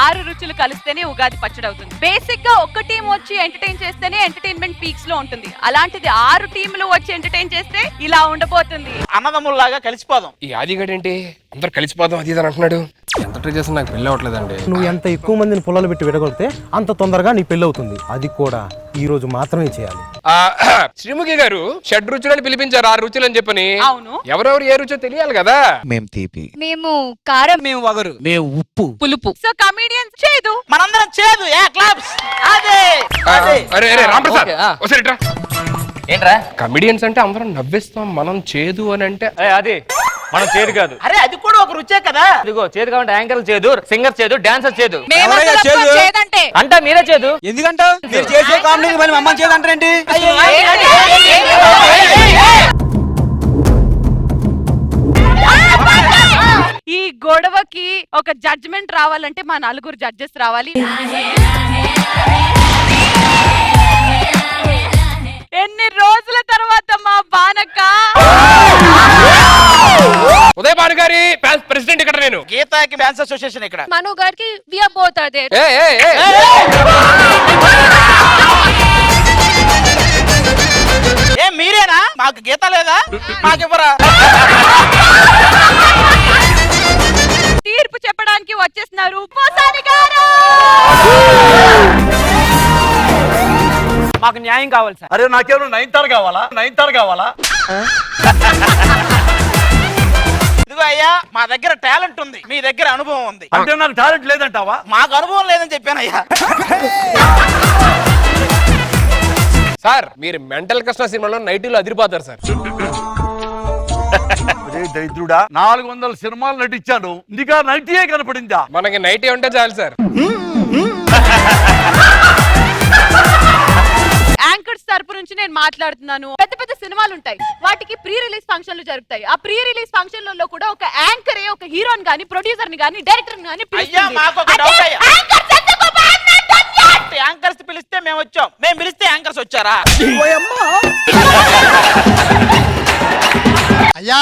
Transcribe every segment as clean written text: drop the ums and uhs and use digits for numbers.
6 రుచులు కలిస్తేనే ఉగాది పచ్చడి అవుతుంది. బేసిక్ గా ఒక టీం వచ్చి ఎంటర్టైన్ చేస్తేనే ఎంటర్టైన్మెంట్ పీక్స్ లో ఉంటుంది. అలాంటిది 6 టీంలు వచ్చి ఎంటర్టైన్ చేస్తే ఇలా ఉండబోతుంది. అన్నదమ్ముల్లాగా కలిసిపోదాం. ఈ ఆదిగడేంటి అందరు కలిసిపోదాం అది అని అంటున్నాడు. ఎంత ట్రై చేసినా నాకు పెళ్ళి అవ్వట్లేదండి. నువ్వు ఎంత ఎక్కువ మందిని పొలాలు పెట్టి విడగొడితే అంత తొందరగా నీ పెళ్ళి అవుతుంది. అది కూడా ఈ రోజు మాత్రమే చేయాలి. శ్రీముఖి గారు షడ్ రుచులని పిలిపించారు 6 రుచులు అని చెప్పని. అవును, ఎవరెవరు ఏ రుచో తెలియాలి కదా. మేము తీపి, మేము కారం, మేము వగరు, మేము ఉప్పు, పులుపు. సో కమీడియన్స్ చేదు, మనందరం చేదు. ఏ క్లాప్స్. అదే అరే అరే రాంప్రసాద్ ఒకసారి ఇట్రా. ఏంట్రా కమిడియన్స్ అంటే అందరం నవ్విస్తాం, మనం చేదు అని అంటే అది మనం చేదు కాదు. అరే అది కూడా ఒక రుచే కదా. ఇదిగో చేదు కాబట్టి యాంకర్ చేదు, సింగర్ చేదు, డాన్సర్ చేదు. చేదంటే అంటే మీరే చేదు. ఎందుకంటే మీరు చేసే కామెడీకి మళ్ళీ మమ్మల్ని చేదు అంటారేంటి? ఈ గొడవకి ఒక జడ్జ్మెంట్ రావాలంటే మా 4 జడ్జెస్ రావాలి. ఎన్ని రోజుల తర్వాత మా బానక్క ఉదయ్ భాను గారి ప్రెసిడెంట్ ఇక్కడ నేను. గీతాకి డాన్స్ అసోసియేషన్ ఇక్కడ. మను గారికి we are both are there. ఏ మీరేనా? మాకు గీత లేదా? మాకివ్వరా? తీర్పు చెప్పడానికి వచ్చేస్తున్నారు పోసాని గారు. మాకు న్యాయం కావాలి సార్. అరే నాకేమో 9th కావాలా? 9th కావాలా? ఇదిగో అయ్యా, మా దగ్గర టాలెంట్ ఉంది, మీ దగ్గర అనుభవం ఉంది. అంటే నాకు టాలెంట్ లేదంటావా? మాకు అనుభవం లేదని చెప్పానయ్యా. సార్ మీరు మెంటల్ కృష్ణ సినిమాలో నైటీలో అదిరిపోతారు సార్. దరిద్రుడా, 400 సినిమాలు నటించాను, ఇంకా నైటీయే కనపడిందా? మనకి నైటీ ఉంటే చాలు సార్. యాంకర్స్ తరపు నుంచి నేను మాట్లాడుతున్నాను. పెద్ద పెద్ద సినిమాలు ఉంటాయి, వాటికి ప్రీ రిలీజ్ ఫంక్షన్లు జరుగుతాయి. ఆ ప్రీ రిలీజ్ ఫంక్షన్లలో కూడా ఒక యాంకరే ఒక హీరోని గాని ప్రొడ్యూసర్ ని గాని డైరెక్టర్ ని గాని అయ్యా మాకు ఒక డౌట్ అయ్యా. యాంకర్స్ పిలిస్తే మేము వచ్చాం, మేము పిలిస్తే యాంకర్స్ వచ్చారా? అయ్యా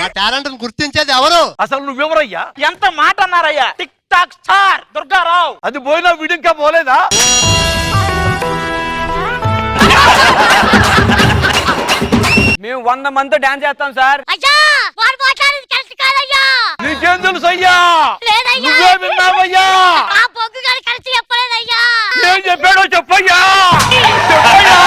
నా టాలెంట్ గుర్తించేది ఎవరు? అసలు నువ్వెవరయ్యా? ఎంత మాట అన్నారయ్యా? Tik tok star Durgarao. అది పోయినా వీడు ఇంకా పోలేదా? మేము 100 మందితో డాన్స్ చేస్తాం సార్. నీకేం తెలుసు అయ్యా? నువ్వే విన్నావయ్యా? ఏం చెప్పాడో చెప్పయ్యా, చెప్పయ్యా.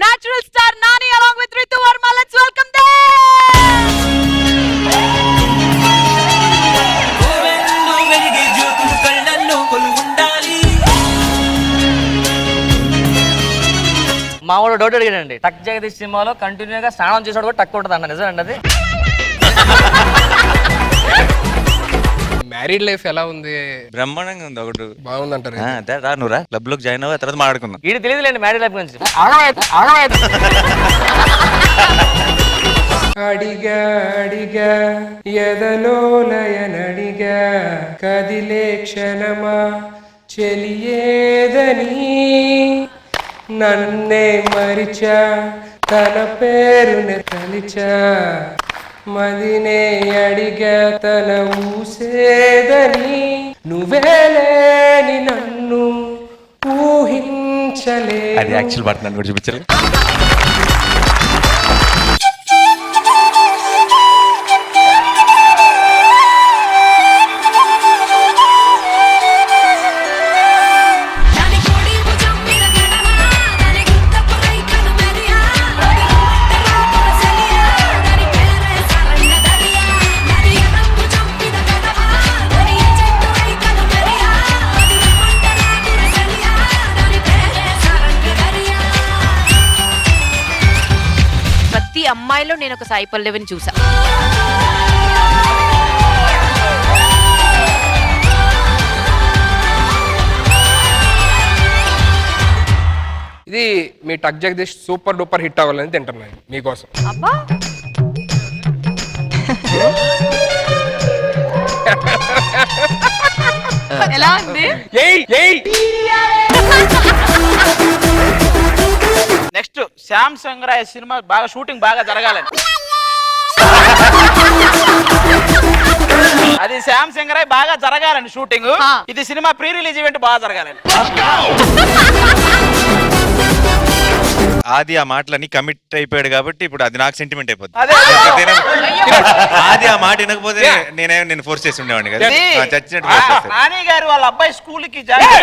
Natural star Nani along with Ritu Verma. Let's welcome them. మా వాడు డౌట్ అడిగాడండి, టక్ జగదీష్ సినిమాలో కంటిన్యూగా స్నానం చేసాడు కూడా టక్ ఉంటుంది అన్న, నిజమండి అది? మ్యారీడ్ లైఫ్ ఎలా ఉంది? బ్రహ్మాండంగా ఉంది. ఒకటి బాగుందంటారు. రా నువ్వురా క్లబ్ లోకి జాయిన్ అవ్వ, తర్వాత మాట్లాడుకుందాం. ఇది తెలియదులేండి మ్యారేజ్ లైఫ్ గురించి. అడిగా అడిగా ఎదలోలయనడిగా కదిలే క్షణమా చెలియేదని నన్నే మరిచా తన పేరునే తలిచా మదినే అడిగా తన ఊసేదని నువ్వేలేని నన్ను ఊహించలే. అది యాక్చువల్ పాట నన్ను కూడా చూపించాలి. అమ్మాయిలో నేను ఒక సాయి పల్లవిని చూసా. ఇది మీ టక్ జగదీష్ సూపర్ డూపర్ హిట్ అవ్వాలని తింటున్నాను మీకోసం. అబ్బా ఎలా ఉంది? నెక్స్ట్ శ్యామ్ సంగ్రాయ్ సినిమా బాగా షూటింగ్ బాగా జరగాలని. అది శ్యామ్ సింగ్ రాయ్ బాగా జరగాలని షూటింగ్, ఆ. ఇది సినిమా ప్రీ రిలీజ్ ఈవెంట్ బాగా జరగాలని. ఆది ఆ మాటలని కమిట్ అయిపోయాడు కాబట్టి ఇప్పుడు అది నాకు సెంటిమెంట్ అయిపోతుంది. అదే. ఆది ఆ మాట వినకపోతే నేను ఫోర్స్ చేసి ఉండేవాడిని కదా. ఇది చచ్చినట్టు force చేస్తాడు. నాని గారు వాళ్ళ అబ్బాయి స్కూల్ కి జాయిన్